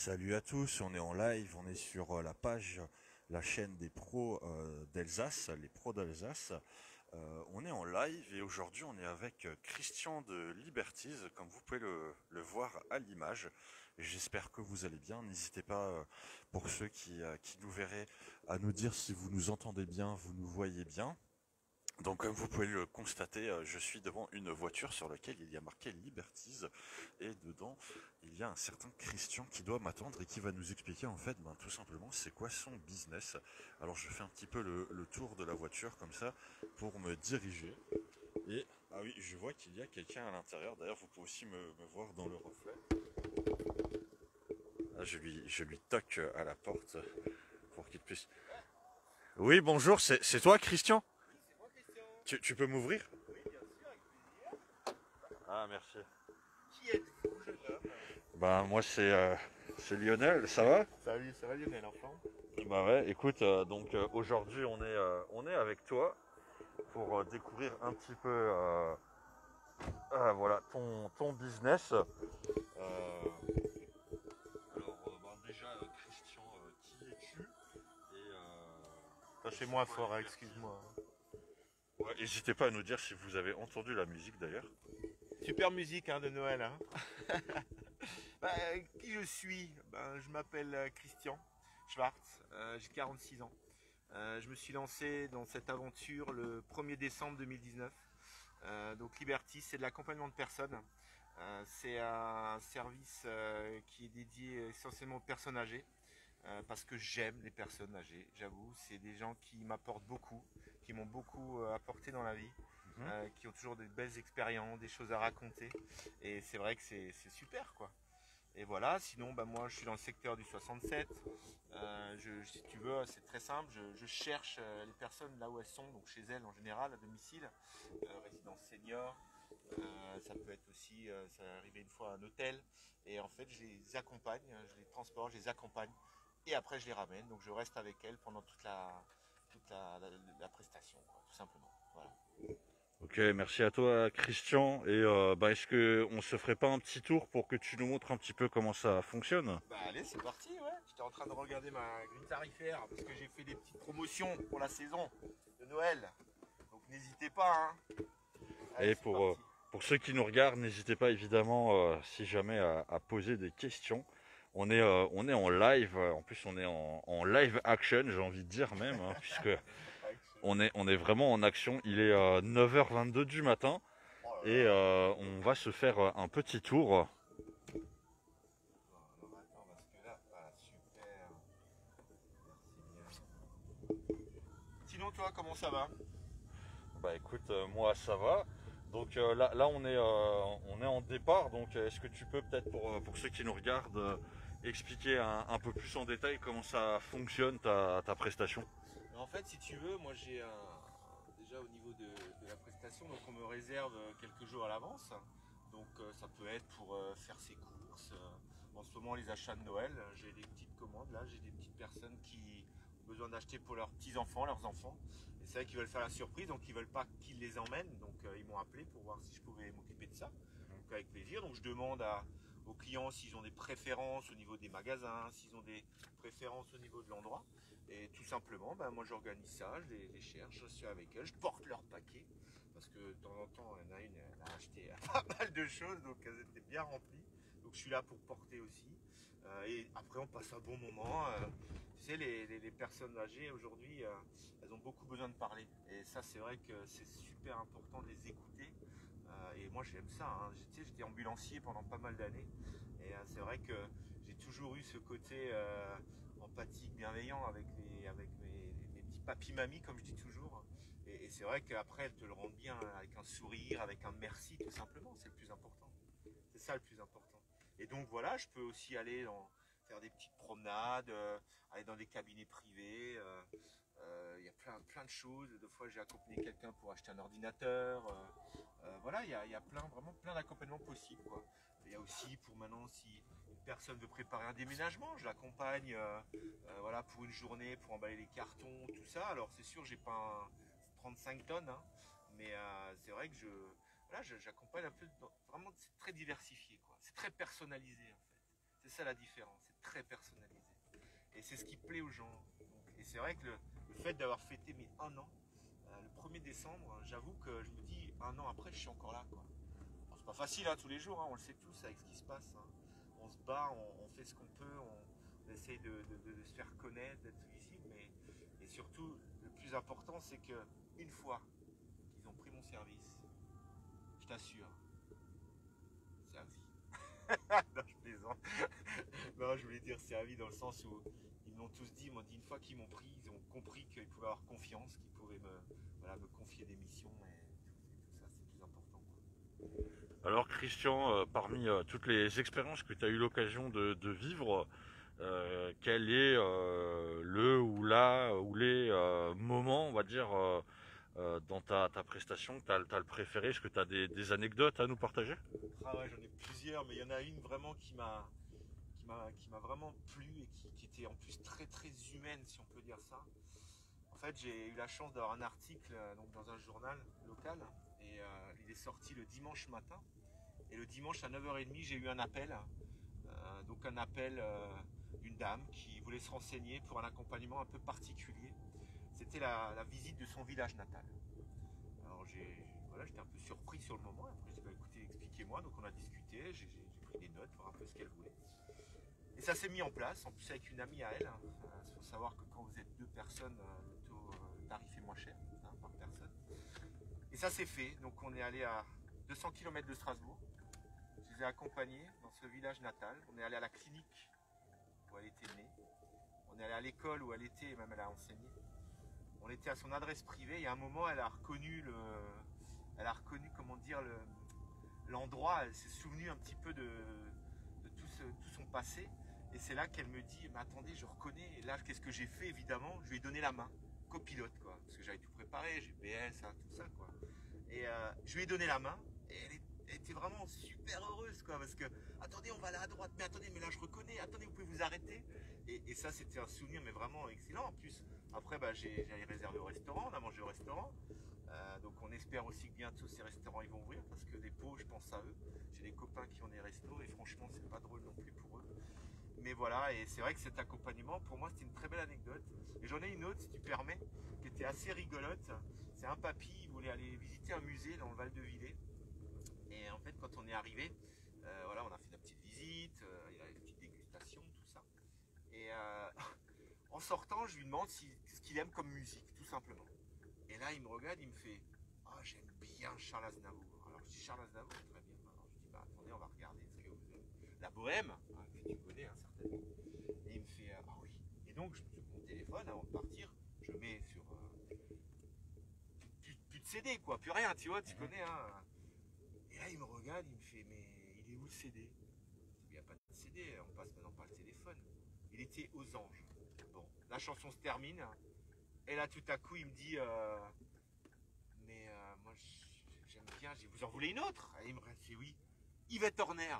Salut à tous, on est en live, on est sur la page, la chaîne des pros d'Alsace, les pros d'Alsace. On est en live et aujourd'hui on est avec Christian de Liberties, comme vous pouvez le voir à l'image. J'espère que vous allez bien. N'hésitez pas, pour ceux qui nous verraient, à nous dire si vous nous entendez bien, vous nous voyez bien. Donc comme vous pouvez le constater, je suis devant une voiture sur laquelle il y a marqué Liberties et dedans il y a un certain Christian qui doit m'attendre et qui va nous expliquer en fait tout simplement c'est quoi son business. Alors je fais un petit peu le tour de la voiture comme ça pour me diriger et ah oui je vois qu'il y a quelqu'un à l'intérieur, d'ailleurs vous pouvez aussi me voir dans le reflet. Ah, je lui toque à la porte pour qu'il puisse... Oui bonjour, c'est toi Christian? Oui, c'est moi, Christian. Tu peux m'ouvrir? Oui, bien sûr, avec plaisir. Ah merci. Qui êtes-vous, jeune homme? Bah moi c'est Lionel, ça va? Salut, ça va Lionel, enfant? Bah ouais, écoute, donc aujourd'hui on est avec toi pour découvrir un petit peu voilà ton business. Alors bah, déjà Christian, qui es-tu? Et C'est c'est moins quoi fort, hein, Liberty? excuse-moi. Ouais, n'hésitez pas à nous dire si vous avez entendu la musique d'ailleurs. Super musique hein, de Noël. Hein. Qui je suis? Je m'appelle Christian Schwartz, j'ai 46 ans. Je me suis lancé dans cette aventure le 1er décembre 2019. Donc Liberty, c'est de l'accompagnement de personnes. C'est un service qui est dédié essentiellement aux personnes âgées. Parce que j'aime les personnes âgées, j'avoue. C'est des gens qui m'apportent beaucoup, qui m'ont beaucoup apporté dans la vie, Mhm. qui ont toujours des belles expériences, des choses à raconter. Et c'est vrai que c'est super, quoi. Et voilà, sinon, moi, je suis dans le secteur du 67. Si tu veux, c'est très simple. Je cherche les personnes là où elles sont, donc chez elles en général, à domicile, résidence senior. Ça peut être aussi, ça est arrivé une fois à un hôtel. Et en fait, je les accompagne, je les transporte, je les accompagne et après je les ramène. Donc je reste avec elles pendant toute la prestation, quoi, tout simplement. Voilà. Ok, merci à toi Christian. Et bah, est-ce que on se ferait pas un petit tour pour que tu nous montres un petit peu comment ça fonctionne? Bah allez, c'est parti, ouais. J'étais en train de regarder ma grille tarifaire parce que j'ai fait des petites promotions pour la saison de Noël. Donc n'hésitez pas, hein. Allez, Et c'est parti. pour ceux qui nous regardent, n'hésitez pas évidemment, si jamais, à poser des questions. On est en live, en plus on est en live action, j'ai envie de dire même, hein, puisque on est vraiment en action. Il est 9h22 du matin Oh là et là. on va se faire un petit tour. Alors attends, parce que là, voilà, super. Merci bien. Sinon toi, comment ça va? Bah écoute, moi ça va. Donc là on est en départ. Donc est-ce que tu peux peut-être pour ceux qui nous regardent expliquer un peu plus en détail comment ça fonctionne ta prestation? En fait, si tu veux, moi j'ai déjà au niveau de la prestation, donc on me réserve quelques jours à l'avance. Donc ça peut être pour faire ses courses. En ce moment, les achats de Noël, j'ai des petites commandes là, j'ai des petites personnes qui ont besoin d'acheter pour leurs petits-enfants, leurs enfants. Et c'est vrai qu'ils veulent faire la surprise, donc ils veulent pas qu'ils les emmènent. Donc ils m'ont appelé pour voir si je pouvais m'occuper de ça. Donc avec plaisir. Donc je demande aux clients s'ils ont des préférences au niveau des magasins, s'ils ont des préférences au niveau de l'endroit. Et tout simplement, moi j'organise ça, je les cherche, je suis avec elles, je porte leur paquet. Parce que de temps en temps, il y en a une, elle a acheté pas mal de choses, donc elles étaient bien remplies. Donc je suis là pour porter aussi. Et après, on passe un bon moment. Tu sais, les personnes âgées aujourd'hui, elles ont beaucoup besoin de parler. Et ça, c'est vrai que c'est super important de les écouter. Et moi, j'aime ça. Hein. Tu sais, j'étais ambulancier pendant pas mal d'années. Et c'est vrai que j'ai toujours eu ce côté empathique, bienveillant avec mes petits papis-mamies, comme je dis toujours. Et c'est vrai qu'après, elles te le rendent bien avec un sourire, avec un merci, tout simplement. C'est le plus important. C'est ça le plus important. Et donc voilà, je peux aussi aller faire des petites promenades, aller dans des cabinets privés. Il y a plein de choses. Deux fois, j'ai accompagné quelqu'un pour acheter un ordinateur. Voilà, il y a vraiment plein d'accompagnements possibles, quoi. Il y a aussi pour maintenant, si une personne veut préparer un déménagement, je l'accompagne voilà, pour une journée, pour emballer les cartons, tout ça. Alors c'est sûr, j'ai pas 35 tonnes, hein, mais c'est vrai que voilà, j'accompagne un peu. Vraiment, c'est très diversifié, quoi. C'est très personnalisé, en fait. C'est ça la différence, c'est très personnalisé. Et c'est ce qui plaît aux gens. Et c'est vrai que le fait d'avoir fêté mes 1 an, le 1er décembre, j'avoue que je me dis 1 an après, je suis encore là, quoi. Alors, c'est pas facile tous les jours, on le sait tous avec ce qui se passe. On se bat, on fait ce qu'on peut, on essaye de se faire connaître, d'être visible. Et surtout, le plus important, c'est que une fois qu'ils ont pris mon service, je t'assure, c'est à vie. Non, je plaisante. Non, je voulais dire servi dans le sens où ils m'ont tous dit, une fois qu'ils m'ont pris, ils ont compris qu'ils pouvaient avoir confiance, qu'ils pouvaient me confier des missions et tout ça, c'est le plus important, quoi. Alors Christian, parmi toutes les expériences que tu as eu l'occasion de vivre, quel est le ou la ou les moments, on va dire, dans ta prestation que tu as le préféré? Est-ce que tu as des anecdotes à nous partager? Ah ouais, j'en ai plusieurs, mais il y en a une vraiment qui m'a vraiment plu et qui était en plus très très humaine, si on peut dire ça. En fait, j'ai eu la chance d'avoir un article donc dans un journal local et il est sorti le dimanche matin. Et le dimanche à 9h30, j'ai eu un appel, donc un appel d'une dame qui voulait se renseigner pour un accompagnement un peu particulier. C'était la visite de son village natal. Alors voilà, j'étais un peu surpris sur le moment. Après, j'ai dit, bah, écoutez, expliquez-moi. Donc on a discuté, j'ai pris des notes, voir un peu ce qu'elle voulait. Et ça s'est mis en place, en plus avec une amie à elle. Il faut savoir que quand vous êtes 2 personnes, le tarif est moins cher par personne. Et ça s'est fait. Donc on est allé à 200 km de Strasbourg. Je les ai accompagnés dans ce village natal. On est allé à la clinique où elle était née. On est allé à l'école où elle était et même elle a enseigné. On était à son adresse privée et à un moment elle a reconnu comment dire l'endroit. Elle s'est souvenue un petit peu de tout son passé. Et c'est là qu'elle me dit, mais attendez, je reconnais. Et là, qu'est-ce que j'ai fait? Évidemment, je lui ai donné la main, copilote, quoi, parce que j'avais tout préparé, GPS, tout ça, quoi. Et je lui ai donné la main. Et elle était vraiment super heureuse, quoi, parce que attendez, on va aller à droite, mais attendez, mais là je reconnais, attendez, vous pouvez vous arrêter. Et ça, c'était un souvenir, mais vraiment excellent. En plus, après, j'allais réserver au restaurant, on a mangé au restaurant. Donc on espère aussi que bientôt ces restaurants ils vont ouvrir parce que des pots, je pense à eux. J'ai des copains qui ont des restos et franchement, c'est pas drôle non plus pour eux. Mais voilà, et c'est vrai que cet accompagnement, pour moi, c'était une très belle anecdote. Et j'en ai une autre, si tu permets, qui était assez rigolote. C'est un papy, il voulait aller visiter un musée dans le Val-de-Villers. Et en fait, quand on est arrivé, voilà, on a fait la petite visite, il y a une petite dégustation, tout ça. Et en sortant, je lui demande ce qu'il aime comme musique, tout simplement. Et là, il me regarde, il me fait « Ah, j'aime bien Charles Aznavour ». Alors, je dis « Charles Aznavour, très bien ». Alors, je dis « Bah, attendez, on va regarder ce que vous aimez. La bohème, que tu connais, certainement. » Et il me fait « Ah oui ». Et donc, je prends mon téléphone, avant de partir, je mets sur... plus de CD, quoi, plus rien, tu vois, tu connais, hein. Et là, il me regarde, il me fait « Mais il est où le CD ?» Il n'y a pas de CD, on passe maintenant par le téléphone. Il était aux anges. Bon, la chanson se termine. Et là, tout à coup, il me dit mais moi, j'aime bien. Vous en voulez une autre? Et il me dit oui. Yvette Horner.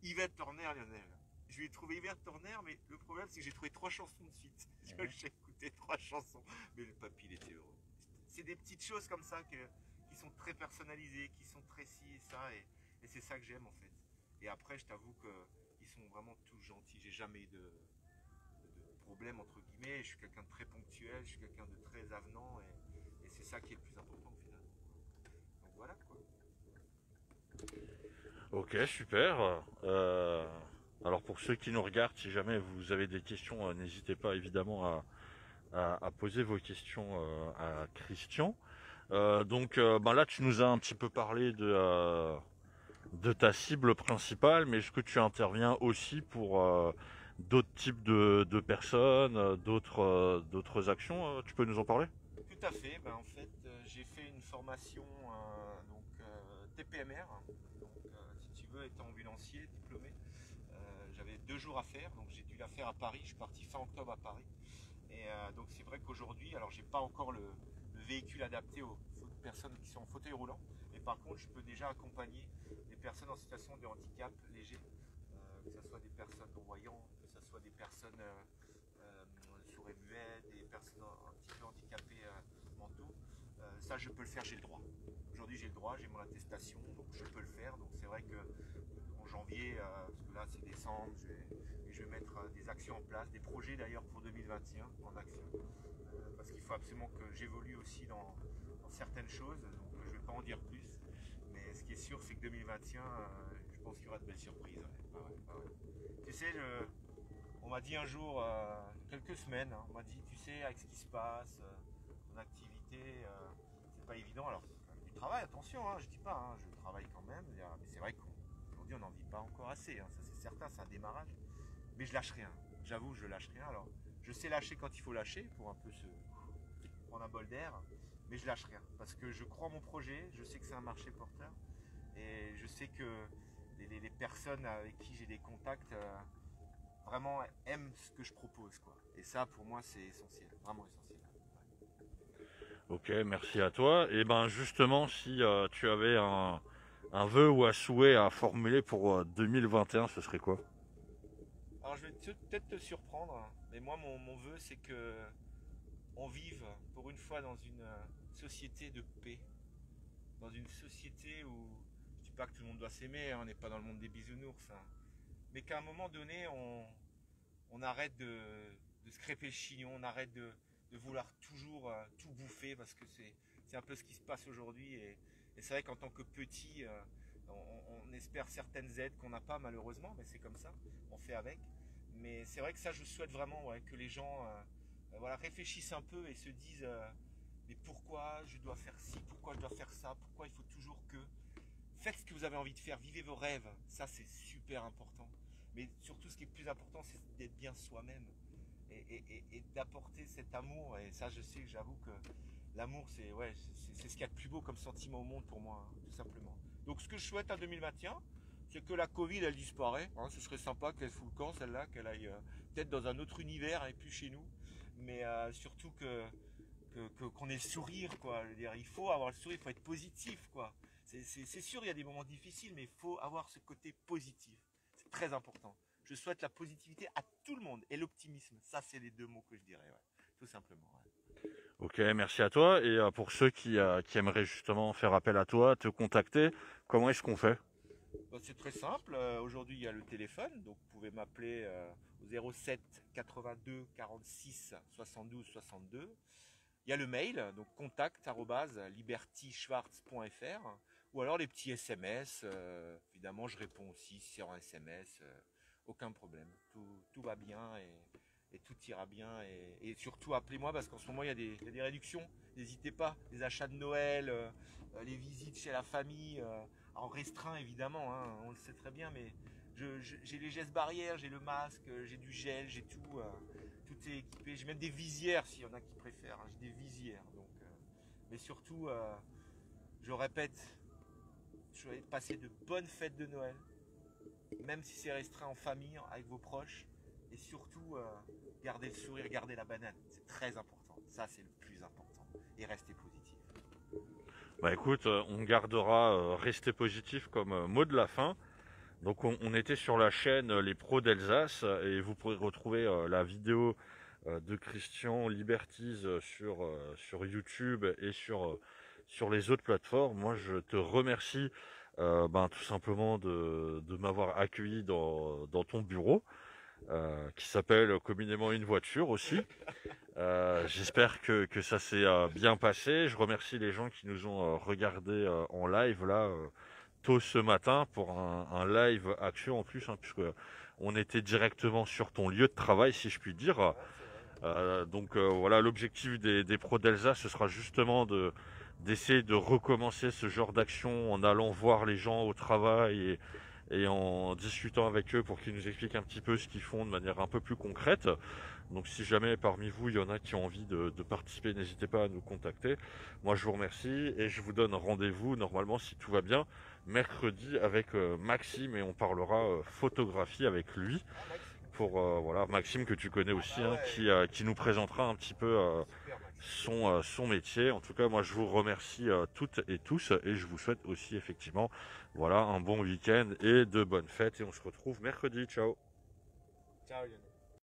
Yvette Horner, Lionel. Je lui ai trouvé Yvette Horner, mais le problème, c'est que j'ai trouvé 3 chansons de suite. J'ai écouté 3 chansons. Mais le papy, il était heureux. C'est des petites choses comme ça qui sont très personnalisées, qui sont très ci et ça. Et c'est ça que j'aime, en fait. Et après, je t'avoue qu'ils sont vraiment tous gentils. J'ai jamais eu de problème entre guillemets, je suis quelqu'un de très ponctuel, je suis quelqu'un de très avenant et c'est ça qui est le plus important finalement. Donc voilà quoi. Ok, super. Alors pour ceux qui nous regardent, si jamais vous avez des questions, n'hésitez pas évidemment à poser vos questions à Christian. Donc là, tu nous as un petit peu parlé de ta cible principale, mais est-ce que tu interviens aussi pour d'autres types de personnes, d'autres actions? Tu peux nous en parler? Tout à fait, en fait j'ai fait une formation TPMR, donc si tu veux étant ambulancier diplômé, j'avais 2 jours à faire, donc j'ai dû la faire à Paris, je suis parti fin octobre à Paris. Et donc c'est vrai qu'aujourd'hui, alors j'ai pas encore le véhicule adapté aux personnes qui sont en fauteuil roulant, mais par contre je peux déjà accompagner des personnes en situation de handicap léger, que ce soit des personnes non-voyantes, que ce soit des personnes sourds et muettes, des personnes un petit peu handicapées mentaux. Ça je peux le faire, j'ai le droit. Aujourd'hui j'ai le droit, j'ai mon attestation, donc je peux le faire. Donc c'est vrai que janvier, parce que là c'est décembre, je vais mettre des actions en place, des projets d'ailleurs pour 2021 en action, parce qu'il faut absolument que j'évolue aussi dans certaines choses, donc je ne vais pas en dire plus, mais ce qui est sûr c'est que 2021, je pense qu'il y aura de belles surprises. Ouais. Tu sais, on m'a dit un jour, quelques semaines, hein, on m'a dit, tu sais, avec ce qui se passe, ton activité, c'est pas évident. Alors, c'est quand même du travail, attention, hein, je dis pas, hein, je travaille quand même, mais c'est vrai qu'aujourd'hui on n'en vit pas encore assez, hein, ça c'est certain, c'est un démarrage. Mais je lâche rien, j'avoue, je lâche rien. Alors, je sais lâcher quand il faut lâcher pour un peu se prendre un bol d'air, mais je lâche rien parce que je crois en mon projet, je sais que c'est un marché porteur et je sais que les personnes avec qui j'ai des contacts vraiment aiment ce que je propose, quoi. Et ça, pour moi, c'est essentiel, vraiment essentiel. Ok, merci à toi. Et ben justement, si tu avais un vœu ou un souhait à formuler pour 2021, ce serait quoi? Alors, je vais peut-être te surprendre, mais moi, mon vœu, c'est que on vive pour une fois dans une société de paix, dans une société où je dis pas que tout le monde doit s'aimer, hein, on n'est pas dans le monde des bisounours, hein, mais qu'à un moment donné, on arrête de se crêper le chignon, on arrête de vouloir toujours tout bouffer parce que c'est un peu ce qui se passe aujourd'hui et c'est vrai qu'en tant que petit, on espère certaines aides qu'on n'a pas malheureusement, mais c'est comme ça, on fait avec. Mais c'est vrai que ça, je souhaite vraiment ouais, que les gens voilà, réfléchissent un peu et se disent mais pourquoi je dois faire ci, pourquoi je dois faire ça, pourquoi il faut toujours que. Faites ce que vous avez envie de faire, vivez vos rêves, ça c'est super important. Mais surtout ce qui est plus important, c'est d'être bien soi-même et d'apporter cet amour. Et ça, je sais, j'avoue que l'amour, c'est ouais, c'est ce qu'il y a de plus beau comme sentiment au monde pour moi, hein, tout simplement. Donc ce que je souhaite à 2021, c'est que la Covid, elle disparaît. Hein, ce serait sympa qu'elle fout le camp, celle-là, qu'elle aille peut-être dans un autre univers et plus chez nous. Mais surtout qu'on ait le sourire, quoi. Je veux dire, il faut avoir le sourire, il faut être positif, quoi. C'est sûr, il y a des moments difficiles, mais il faut avoir ce côté positif. C'est très important. Je souhaite la positivité à tout le monde et l'optimisme. Ça, c'est les deux mots que je dirais, ouais. Tout simplement. Ouais. Ok, merci à toi. Et pour ceux qui aimeraient justement faire appel à toi, te contacter, comment est-ce qu'on fait? Bah, c'est très simple. Aujourd'hui, il y a le téléphone, donc vous pouvez m'appeler au 07 82 46 72 62. Il y a le mail, donc contact@libertyschwartz.fr ou alors les petits SMS. Évidemment, je réponds aussi sur un SMS. Aucun problème. Tout va bien et tout ira bien. Et surtout, appelez-moi parce qu'en ce moment, il y a des réductions. N'hésitez pas. Les achats de Noël, les visites chez la famille, en restreint évidemment, hein, on le sait très bien, mais j'ai les gestes barrières, j'ai le masque, j'ai du gel, j'ai tout. Tout est équipé. J'ai même des visières s'il y en a qui préfèrent. Hein, j'ai des visières. Donc, mais surtout, je répète, je vais passer de bonnes fêtes de Noël, même si c'est restreint en famille, avec vos proches. Et surtout, gardez le sourire, gardez la banane. C'est très important. Ça, c'est le plus important. Et restez positif. Bah écoute, on gardera rester positif comme mot de la fin. Donc on était sur la chaîne Les Pros d'Alsace et vous pourrez retrouver la vidéo de Christian Liberties sur YouTube et sur les autres plateformes. Moi je te remercie tout simplement de m'avoir accueilli dans ton bureau qui s'appelle communément une voiture aussi. J'espère que ça s'est bien passé. Je remercie les gens qui nous ont regardés en live là tôt ce matin pour un live action en plus, hein, puisque on était directement sur ton lieu de travail, si je puis dire. Donc voilà, l'objectif des pros d'Elsa, ce sera justement d'essayer de recommencer ce genre d'action en allant voir les gens au travail et en discutant avec eux pour qu'ils nous expliquent un petit peu ce qu'ils font de manière un peu plus concrète. Donc si jamais parmi vous il y en a qui ont envie de participer, n'hésitez pas à nous contacter. Moi je vous remercie et je vous donne rendez-vous normalement si tout va bien mercredi avec Maxime et on parlera photographie avec lui pour voilà Maxime que tu connais aussi, hein, qui nous présentera un petit peu son métier. En tout cas moi je vous remercie toutes et tous et je vous souhaite aussi effectivement voilà un bon week-end et de bonnes fêtes et on se retrouve mercredi. Ciao. Ciao Lionel.